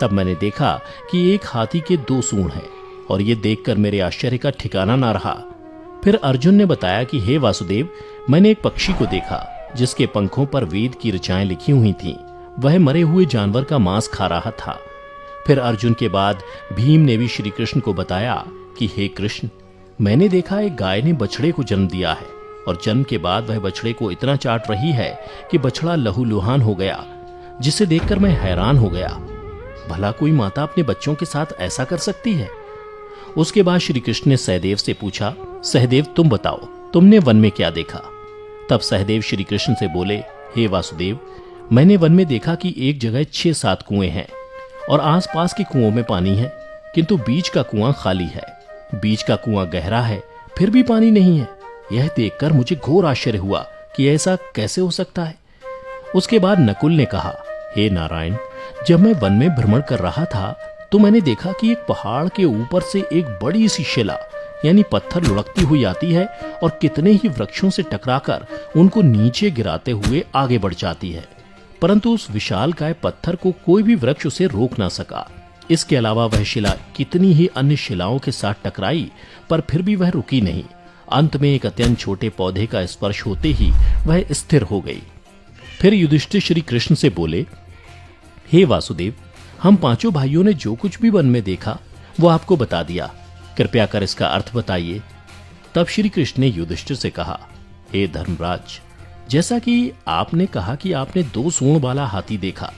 तब मैंने देखा कि एक हाथी के 2 सूंड हैं और ये देखकर मेरे आश्चर्य का ठिकाना ना रहा। फिर अर्जुन ने बताया कि हे वासुदेव, मैंने एक पक्षी को देखा जिसके पंखों पर वेद की ऋचाएं लिखी हुई थीं। वह मरे हुए जानवर का मांस खा रहा था। फिर अर्जुन के बाद भीम ने भी श्री कृष्ण को बताया कि हे कृष्ण, मैंने देखा एक गाय ने बछड़े को जन्म दिया है और जन्म के बाद वह बछड़े को इतना चाट रही है कि बछड़ा लहूलुहान हो गया, जिसे देखकर मैं हैरान हो गया। भला कोई माता अपने बच्चों के साथ ऐसा कर सकती है? उसके बाद श्री कृष्ण ने सहदेव से पूछा, सहदेव तुम बताओ, तुमने वन में क्या देखा? तब सहदेव श्री कृष्ण से बोले, हे वासुदेव, मैंने वन में देखा कि एक जगह 6-7 कुएं हैं और आसपास के कुओं में पानी है, किंतु बीच का कुआं खाली है। बीच का कुआं गहरा है, फिर भी पानी नहीं है। यह देखकर मुझे घोर आश्चर्य हुआ कि ऐसा कैसे हो सकता है। उसके बाद नकुल ने कहा, हे नारायण, जब मैं वन में भ्रमण कर रहा था तो मैंने देखा कि एक पहाड़ के ऊपर से एक बड़ी सी शिला यानी पत्थर लुढ़कती हुई आती है और कितने ही वृक्षों से टकराकर उनको नीचे गिराते हुए आगे बढ़ जाती है, परंतु उस विशालकाय पत्थर को कोई भी वृक्ष उसे रोक ना सका। इसके अलावा वह शिला कितनी ही अन्य शिलाओं के साथ टकराई, पर फिर भी वह रुकी नहीं। अंत में एक अत्यंत छोटे पौधे का स्पर्श होते ही वह स्थिर हो गई। फिर युधिष्ठिर श्री कृष्ण से बोले, हे वासुदेव, हम 5 भाइयों ने जो कुछ भी वन में देखा वो आपको बता दिया, कृपया कर इसका अर्थ बताइए। तब श्री कृष्ण ने युधिष्ठिर से कहा, हे धर्मराज, जैसा कि आपने कहा कि आपने 2 सूंड वाला हाथी देखा,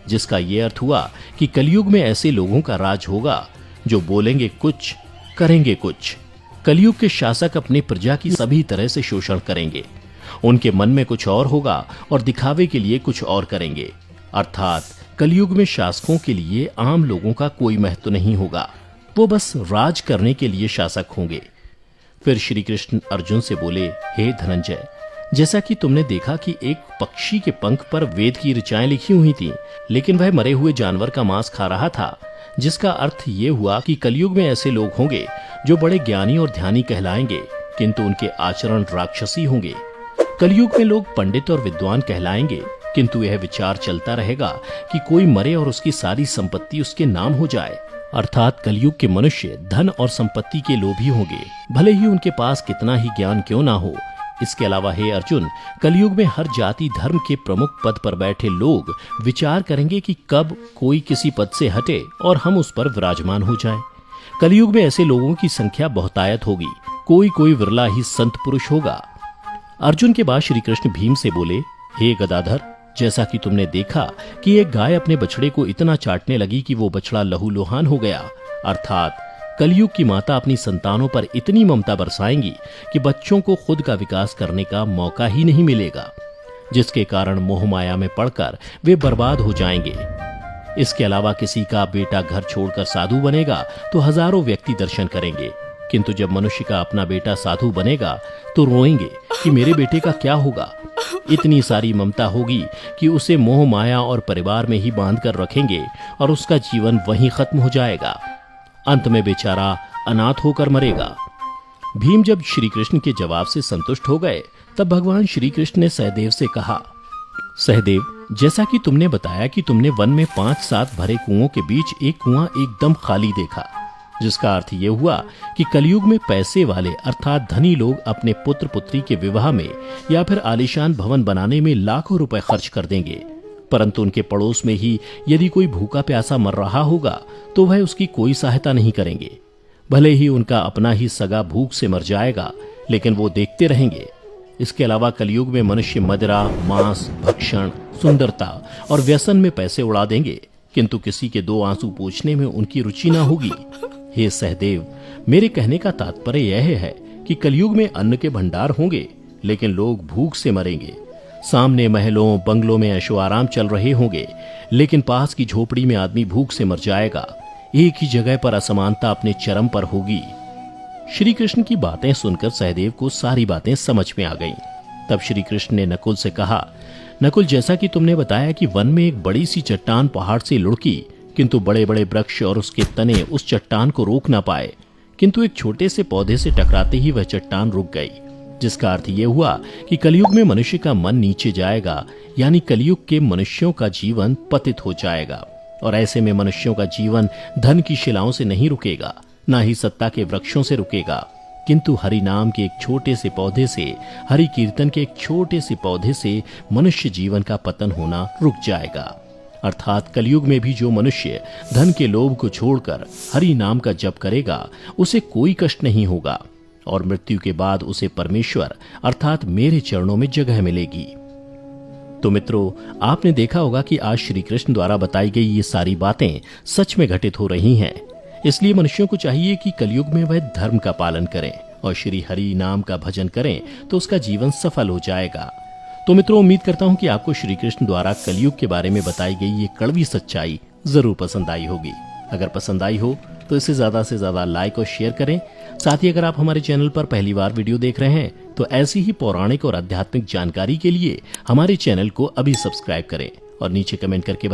जिसका यह अर्थ हुआ कि कलयुग में ऐसे लोगों का राज होगा जो बोलेंगे कुछ, करेंगे कुछ। कलयुग के शासक अपनी प्रजा की सभी तरह से शोषण करेंगे। उनके मन में कुछ और होगा और दिखावे के लिए कुछ और करेंगे। अर्थात कलयुग में शासकों के लिए आम लोगों का कोई महत्व नहीं होगा, वो बस राज करने के लिए शासक होंगे। फिर श्री कृष्ण अर्जुन से बोले, हे धनंजय, जैसा कि तुमने देखा कि एक पक्षी के पंख पर वेद की ऋचाएं लिखी हुई थीं, लेकिन वह मरे हुए जानवर का मांस खा रहा था, जिसका अर्थ ये हुआ कि कलयुग में ऐसे लोग होंगे जो बड़े ज्ञानी और ध्यानी कहलाएंगे, किंतु उनके आचरण राक्षसी होंगे। कलयुग में लोग पंडित और विद्वान कहलाएंगे, किंतु यह विचार चलता रहेगा कि कोई मरे और उसकी सारी संपत्ति उसके नाम हो जाए। अर्थात कलयुग के मनुष्य धन और संपत्ति के लोभी होंगे, भले ही उनके पास कितना ही ज्ञान क्यों ना हो। इसके अलावा हे अर्जुन, कलयुग में हर जाति धर्म के प्रमुख पद पर बैठे लोग विचार करेंगे कि कब कोई किसी पद से हटे और हम उस पर विराजमान हो जाएं। कलयुग में ऐसे लोगों की संख्या बहुतायत होगी, कोई कोई विरला ही संत पुरुष होगा। अर्जुन के बाद श्री कृष्ण भीम से बोले, हे गदाधर, जैसा कि तुमने देखा कि एक गाय अपने बछड़े को इतना चाटने लगी कि वो बछड़ा लहूलुहान हो गया, अर्थात कलयुग की माता अपनी संतानों पर इतनी ममता बरसाएंगी कि बच्चों को खुद का विकास करने का मौका ही नहीं मिलेगा, जिसके कारण मोह माया में पड़कर वे बर्बाद हो जाएंगे। इसके अलावा किसी का बेटा घर छोड़कर साधु बनेगा तो हजारों व्यक्ति दर्शन करेंगे, किंतु जब मनुष्य का अपना बेटा साधु बनेगा तो रोएंगे कि मेरे बेटे का क्या होगा। इतनी सारी ममता होगी कि उसे मोह माया और परिवार में ही बांध कर रखेंगे और उसका जीवन वहीं खत्म हो जाएगा। अंत में बेचारा अनाथ होकर मरेगा। भीम जब श्री कृष्ण के जवाब से संतुष्ट हो गए, तब भगवान श्री कृष्ण ने सहदेव से कहा, सहदेव, जैसा कि तुमने बताया कि तुमने वन में 5-7 भरे कुओं के बीच एक कुआं एकदम खाली देखा, जिसका अर्थ ये हुआ कि कलयुग में पैसे वाले अर्थात धनी लोग अपने पुत्र पुत्री के विवाह में या फिर आलीशान भवन बनाने में लाखों रुपए खर्च कर देंगे, परंतु उनके पड़ोस में ही यदि कोई भूखा प्यासा मर रहा होगा तो वह उसकी कोई सहायता नहीं करेंगे। भले ही उनका अपना ही सगा भूख से मर जाएगा, लेकिन वो देखते रहेंगे। इसके अलावा कलयुग में मनुष्य मदिरा, मांस, भक्षण, सुंदरता और व्यसन में पैसे उड़ा देंगे, किंतु किसी के 2 आंसू पोंछने में उनकी रुचि ना होगी। हे सहदेव, मेरे कहने का तात्पर्य यह है कि कलयुग में अन्न के भंडार होंगे, लेकिन लोग भूख से मरेंगे। सामने महलों बंगलों में ऐशो आराम चल रहे होंगे, लेकिन पास की झोपड़ी में आदमी भूख से मर जाएगा। एक ही जगह पर असमानता अपने चरम पर होगी। श्री कृष्ण की बातें सुनकर सहदेव को सारी बातें समझ में आ गईं। तब श्री कृष्ण ने नकुल से कहा, नकुल, जैसा कि तुमने बताया कि वन में एक बड़ी सी चट्टान पहाड़ से लुढ़की, किंतु बड़े बड़े वृक्ष और उसके तने उस चट्टान को रोक ना पाए, किंतु एक छोटे से पौधे से टकराते ही वह चट्टान रुक गई, जिसका अर्थ यह हुआ कि कलयुग में मनुष्य का मन नीचे जाएगा, यानी कलयुग के मनुष्यों का जीवन पतित हो जाएगा। और ऐसे में मनुष्यों का जीवन धन की शिलाओं से नहीं रुकेगा, ना ही सत्ता के वृक्षों से रुकेगा, किंतु हरि नाम के एक छोटे से पौधे से, हरि कीर्तन के एक छोटे से पौधे से मनुष्य जीवन का पतन होना रुक जाएगा। अर्थात कलयुग में भी जो मनुष्य धन के लोभ को छोड़कर हरि नाम का जप करेगा उसे कोई कष्ट नहीं होगा और मृत्यु के बाद उसे परमेश्वर अर्थात मेरे चरणों में जगह मिलेगी। तो मित्रों, आपने देखा होगा कि आज श्री कृष्ण द्वारा बताई गई ये सारी बातें सच में घटित हो रही हैं। इसलिए मनुष्यों को चाहिए कि कलयुग में वह धर्म का पालन करें और श्री हरि नाम का भजन करें तो उसका जीवन सफल हो जाएगा। तो मित्रों, उम्मीद करता हूं कि आपको श्री कृष्ण द्वारा कलयुग के बारे में बताई गई ये कड़वी सच्चाई जरूर पसंद आई होगी। अगर पसंद आई हो तो इसे ज्यादा से ज्यादा लाइक और शेयर करें। साथ ही अगर आप हमारे चैनल पर पहली बार वीडियो देख रहे हैं तो ऐसी ही पौराणिक और आध्यात्मिक जानकारी के लिए हमारे चैनल को अभी सब्सक्राइब करें और नीचे कमेंट करके